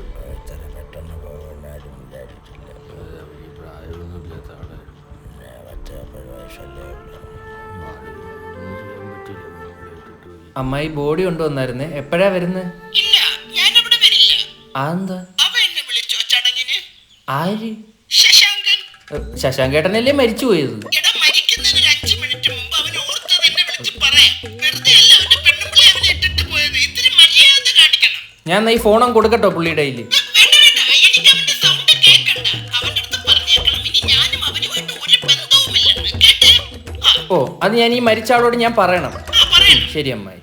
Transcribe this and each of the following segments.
ഇത്ര പെട്ടെന്ന് പോകുന്നാരും വിചാരിച്ചില്ല. പ്രായമൊന്നുമില്ലാത്ത ആളെ പച്ചപ്പഴ വയസ്സല്ലേ ഉള്ളൂ. അമ്മായി ബോഡി കൊണ്ടുവന്നായിരുന്നേ, എപ്പോഴാ വരുന്നത്? ഇല്ല, ഞാനവിടെ വരില്ല. അതെന്താ? അവ എന്നെ വിളിച്ചോ ചടങ്ങിന്? ആര്? ശശാങ്കൻ. ശശാങ്കേട്ടനല്ലേ മരിച്ചു പോയത്? എടാ, മരിക്കുന്നതിന് ഒരു 5 മിനിറ്റ് മുമ്പ് അവൻ ഓർത്തത് എന്നെ വിളിച്ച് പറയാം. വെറുതെ അല്ല അവന്റെ പെണ്ണുമ്പിളെ അവനെ ഇട്ടിട്ട് പോയത്. ഇത്തിരി മര്യാദ കാണിക്കണം. ഞാൻ ഈ ഫോണും കൊടുക്കട്ടോ പുള്ളിയുടെ കയ്യിൽ? വേണ്ട വേണ്ട, എനിക്ക് അവന്റെ സൗണ്ട് കേൾക്കണ്ട. അവന്റെ അടുത്ത് പറഞ്ഞേക്കണം ഇനി ഞാനും അവനുമായിട്ട് ഒരു ബന്ധവുമില്ലെന്ന്. കേട്ടേ? ഓ, അത് ഞാൻ ഈ മരിച്ച ആളോട് ഞാൻ പറയണം. പറയണം. ശരി അമ്മായി.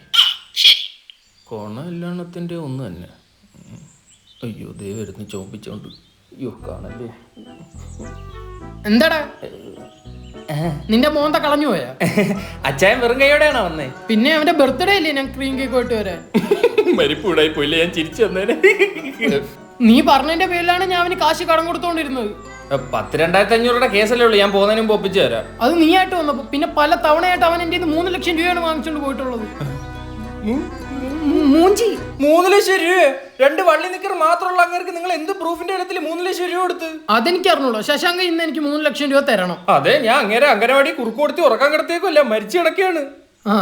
ശരി. കോണല്ലാണത്തിന്റെ ഒന്ന് തന്നെ. അയ്യോ, ദേ വരുന്നു ചോപ്പിച്ചോണ്ട്. അയ്യോ, കാണല്ലേ. എന്താടാ നിന്റെ മോന്ത കളഞ്ഞു പോയാ? അച്ചായൻ വെറും കൈയോടെയാണോ വന്നേ? പിന്നെ അവന്റെ ബർത്ത്ഡേ അല്ലേ ഞാൻ ക്രീം കേക്ക് പോയിട്ട് വരാൻ. മരിപ്പൂടായി പോയില്ലേ, ഞാൻ ചിരിച്ചു വന്നേനെ. നീ പറഞ്ഞതിന്റെ പേരിലാണ് ഞാൻ അവന് കാശ് കടം കൊടുത്തോണ്ടിരുന്നത്. 10,2,500 കേസല്ലേ ഉള്ളൂ, ഞാൻ പോകുന്നതിന് മുമ്പ് ഒപ്പിച്ചു തരാം. അത് നീ ആയിട്ട് വന്നപ്പോ പിന്നെ പല തവണയായിട്ട് അവൻ എന്റെ 3 ലക്ഷം രൂപയാണ് വാങ്ങിച്ചോണ്ട് പോയിട്ടുള്ളത്. 3 ലക്ഷം രൂപ? 2 വള്ളി നിക്കർ മാത്രമുള്ള അങ്ങേർക്ക് നിങ്ങൾ എന്ത് പ്രൂഫിന്റെ ഇടത്തിൽ 3 ലക്ഷം രൂപ കൊടുത്ത്? അതെനിക്ക് അറിഞ്ഞൂടോ. ശശാങ്ക ഇന്ന് എനിക്ക് 3 ലക്ഷം രൂപ തരണം. അതെ, ഞാൻ അങ്ങേരെ അംഗനവാടി കുറുക്ക് കൊടുത്തി ഉറക്കാൻ കിടത്തേക്കുമല്ല, മരിച്ചു കിടക്കുകയാണ്. ആ,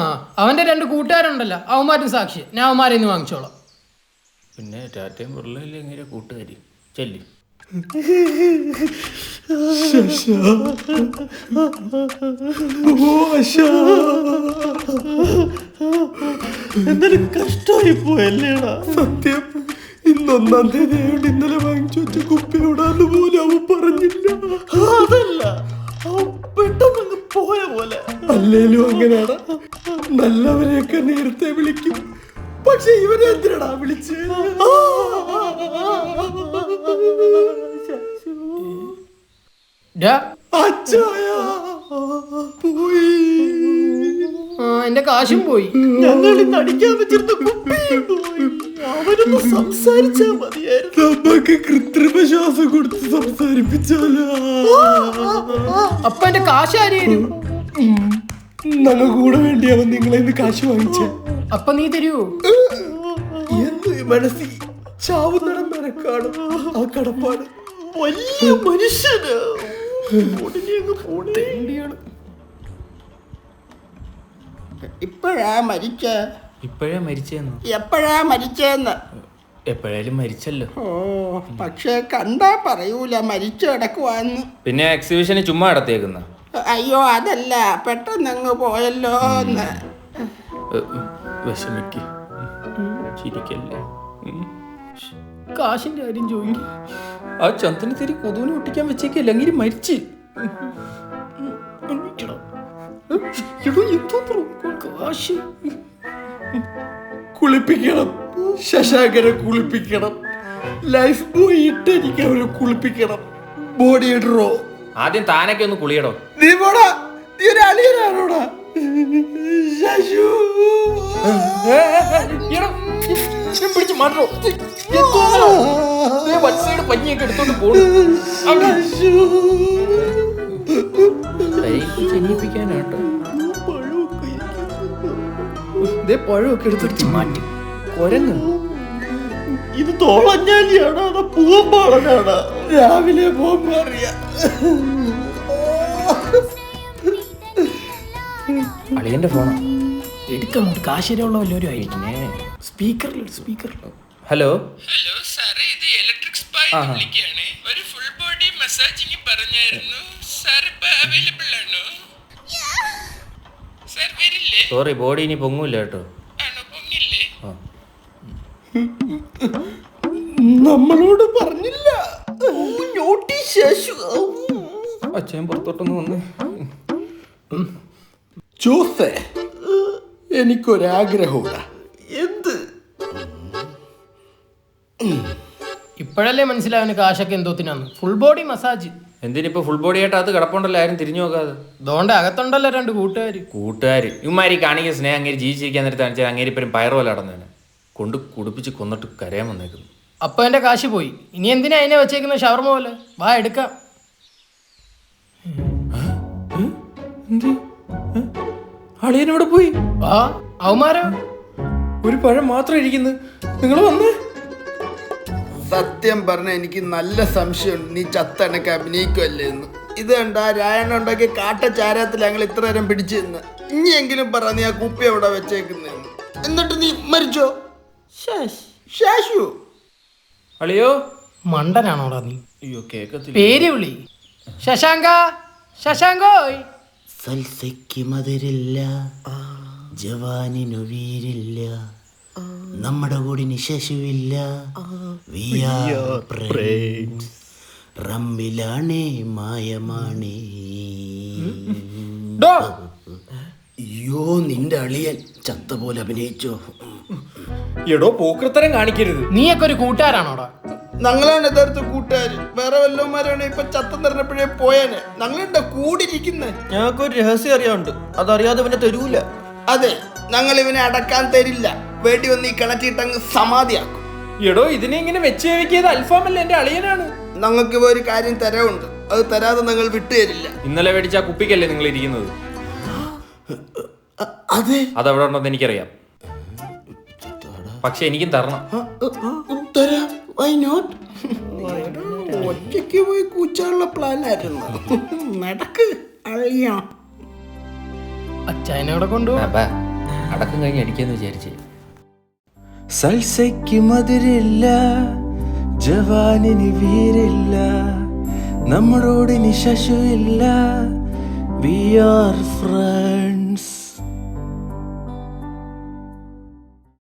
അവന്റെ 2 കൂട്ടുകാരുണ്ടല്ലോ, അവന്മാരും സാക്ഷി. ഞാൻ അവന്മാരെ ഇന്ന് വാങ്ങിച്ചോളാം. പിന്നെ ടാറ്റയും ബിർളയില്ലേ എങ്ങനെ കൂട്ടുകാരി? ചെല്ലി. എന്നാലും കഷ്ടമായി പോയല്ലേടാ. സത്യം, ഇന്നൊന്നാം തീയതി ആയോണ്ട് ഇന്നലെ വാങ്ങിച്ചു വെച്ച കുപ്പിയോടാന്ന് പോലും അവൻ പറഞ്ഞില്ല. അതല്ല, പെട്ടെന്ന് പോയ പോലെ. അല്ലേലും അങ്ങനെയാടാ, നല്ലവരെയൊക്കെ നേരത്തെ വിളിക്കും. പക്ഷെ ഇവരെ എന്തിനാടാ വിളിച്ച്? പോയി, എന്റെ കാശും പോയി. ഞങ്ങൾ ഇന്ന് അടിക്കാൻ വെച്ചിരുന്ന കുപ്പിയും പോയി. അവരൊന്ന് സംസാരിച്ചാ മതിയായിരുന്നു. നമുക്ക് കൃത്രിമ ശ്വാസം കൊടുത്ത് സംസാരിപ്പിച്ചാലോ? അപ്പൊ എന്റെ കാശ് ആര് തരും? ഞങ്ങൾ കൂടെ വേണ്ടിയാവും നിങ്ങളെ ഇന്ന് കാശ് വാങ്ങിച്ച. അപ്പൊ നീ തരുവോ? എന്ന് മനസ്സിൽ ചാവുന്നിടം വരെ കാണും ആ കടപ്പാട്. വലിയ മനുഷ്യന് ഇപ്പോഴാ മരിച്ച? ഇപ്പോഴാ മരിച്ചെന്ന്? എപ്പോഴാ മരിച്ചെന്ന്? എപ്പോഴായാലും മരിച്ചല്ലോ. ഓ, പക്ഷെ കണ്ടാ പറയൂല മരിച്ചു കിടക്കുവാന്ന്. പിന്നെ എക്സിബിഷന് ചുമ്മാ നടത്തിയേക്കുന്ന? അയ്യോ, അതല്ല, പെട്ടെന്നങ്ങ് പോയല്ലോ എന്ന്. വിഷമിക്ക്, ചിരിക്കല്ലേ. കാശിന്റെ കാര്യം ചോദിക്കും. ആ ചന്ദന തിരി കൊതുവിനെ ഒട്ടിക്കാൻ വെച്ചേക്കല്ല, അങ്ങനെ മരിച്ച്. കാശ് കുളിപ്പിക്കണം, ശശാങ്കരെ കുളിപ്പിക്കണം, ലൈഫ് ബോയ് ഇട്ട് എനിക്ക് അവരെ കുളിപ്പിക്കണം. ബോഡി ഇടറോ? ആദ്യം താനൊക്കെ ഒന്ന് കുളിയടോ. നീ പോടാ, നീ ഒരു അളിയനാണോടാ? ശശു പിടിച്ച് മാറ്റോ, പഞ്ഞിയൊക്കെ എടുത്തോണ്ട് പോണു. ചെനിയിപ്പിക്കാനാട്ടോ പഴമൊക്കെ എടുത്തിട്ട് മാറ്റി. കൊരങ്ങ് ഇത് തോളഞ്ഞാലിയാണോ അതോ പൂമ്പാളനാണോ? രാവിലെ പോകുമ്പോ അറിയാം. അളിയന്റെ ഫോണാ. എടുക്കാൻ കാശിലുള്ള വല്ലവരും ആയിരിക്കുന്നേ. സ്പീക്കറിൽ. ഹലോ ഹലോ സാറേ, ഇത് ഇലക്ട്രിക് സ്പാ വിളിക്കുകയാണ്. ഒരു ഫുൾ ബോഡി മസാജിങ് പറഞ്ഞായിരുന്നു. സാർ ഇപ്പൊ അവൈലബിൾ ആണോ? സാർ വരില്ലേ? സോറി, ബോഡി ഇനി പൊങ്ങൂല കേട്ടോ. ആണോ? പൊങ്ങില്ലേ? നമ്മളോട് പറഞ്ഞില്ല. ശശു അച്ഛൻ പുറത്തോട്ടൊന്ന് വന്ന്. ജോസേ, എനിക്കൊരാഗ്രഹമുണ്ട്. എന്ത്? ഇപ്പോഴല്ലേ മനസ്സിലാവുന്ന കാശൊക്കെ എന്തോത്തിനാന്ന്. Full body massage. എന്തിനിപ്പോ ഫുൾ ബോഡി ആയിട്ട് അത് കിടപ്പുണ്ടല്ലോ, ആരും തിരിഞ്ഞു നോക്കാതെ. അതുകൊണ്ട് അകത്തുണ്ടല്ലോ 2 കൂട്ടുകാര് ഇവന്മാരി കാണിക്കുന്ന സ്നേഹം അങ്ങേര് ജീവിച്ചിരിക്കാൻ നേരത്തെ കാണിച്ചാൽ അങ്ങേര് ഇപ്പം പയറുപോലെ നടന്നേനെ കൊണ്ട് കുടിപ്പിച്ച് കൊന്നിട്ട് കരയാൻ വന്നേക്കുന്നു. അപ്പൊ എന്റെ കാശ് പോയി. ഇനി എന്തിനാ അതിനെ വെച്ചേക്കുന്ന ഷവർമ പോലെ? വാ എടുക്കാം. അളിയനോട് പോയി. ആ അവന്മാരോ? ഒരു പഴം മാത്രം ഇരിക്കുന്നു. നിങ്ങൾ വന്നേ. സത്യം പറഞ്ഞ എനിക്ക് നല്ല സംശയമുണ്ട് നീ ചത്തണക്ക് അഭിനയിക്കുമല്ലേ എന്ന്. ഇത് കണ്ട രായണ്ണ ഉണ്ടാക്കിയ കാട്ടച്ചാരത്തിൽ ഞങ്ങൾ ഇത്ര നേരം പിടിച്ചു നിന്ന്. ഇനിയെങ്കിലും പറ നീ ആ കുപ്പി എവിടെ വെച്ചേക്കുന്നെന്ന്. എന്നിട്ട് നീ മരിച്ചോ? ശാശു അളിയോ മണ്ടനാണോടാ നീ? അയ്യോ കേക്കത്തില്ല. പേര് വിളി. ശശാങ്ക, ശശാങ്കോയ്. സൽസയ്ക്ക് മധുരില്ല, ജവാനിനു വീരില്ല, നമ്മുടെ കൂടിന് ശശുവില്ല. We are friends. റമ്മിലാണേ മായമാണേ. അയ്യോ നിന്റെ അളിയൻ ചത്ത പോലെ അഭിനയിച്ചോ. എടോ പോക്കൃത്തരം കാണിക്കരുത്. നീയൊക്കെ ഒരു കൂട്ടുകാരാണോടാ? ഞങ്ങളാണ് യഥാർത്ഥ കൂട്ടുകാര്. വേറെ വല്ലവന്മാരാണ് ഇപ്പൊ ചത്തം നിറഞ്ഞപ്പോഴേ പോയാനെ. ഞങ്ങളുണ്ടോ കൂടിരിക്കുന്നേ. ഞങ്ങൾക്കൊരു രഹസ്യം അറിയാറുണ്ട്, അതറിയാതെ പിന്നെ തരൂല. അതെ, ഞങ്ങൾ ഇവനെ അടക്കാൻ തരില്ല. വേണ്ടി വന്ന് ഈ കിണറ്റിട്ടങ്ങ് സമാധിയാക്കും. എടോ ഇതിനെ ഇങ്ങനെ വെച്ച് കഴിക്കിയത് അൽഫാമല്ല, എന്റെ അളിയനാണ്. ഞങ്ങൾക്ക് ഇവ ഒരു കാര്യം തരവുണ്ട്, അത് തരാതെ ഞങ്ങൾ വിട്ടുതരില്ല. ഇന്നലെ മേടിച്ച ആ കുപ്പിക്കല്ലേ നിങ്ങൾ ഇരിക്കുന്നത്? അതെ, അതവിടെ ഉണ്ടെന്ന് എനിക്കറിയാം, പക്ഷെ എനിക്കും തരണം. തരാം. Why not? ഒറ്റയ്ക്ക് പോയി കൂച്ചാനുള്ള പ്ലാൻ ആയിരുന്നു. നടക്ക് അളിയാ. അച്ചായനവിടെ കൊണ്ടുപോ. അടക്കം കഴിഞ്ഞ് അടിക്കാന്ന് വിചാരിച്ചേ. സൽസയ്ക്ക് മധുരില്ല, ജവാനിന് വീരില്ല, നമ്മളോടിന് ശശുവില്ല. We are friends.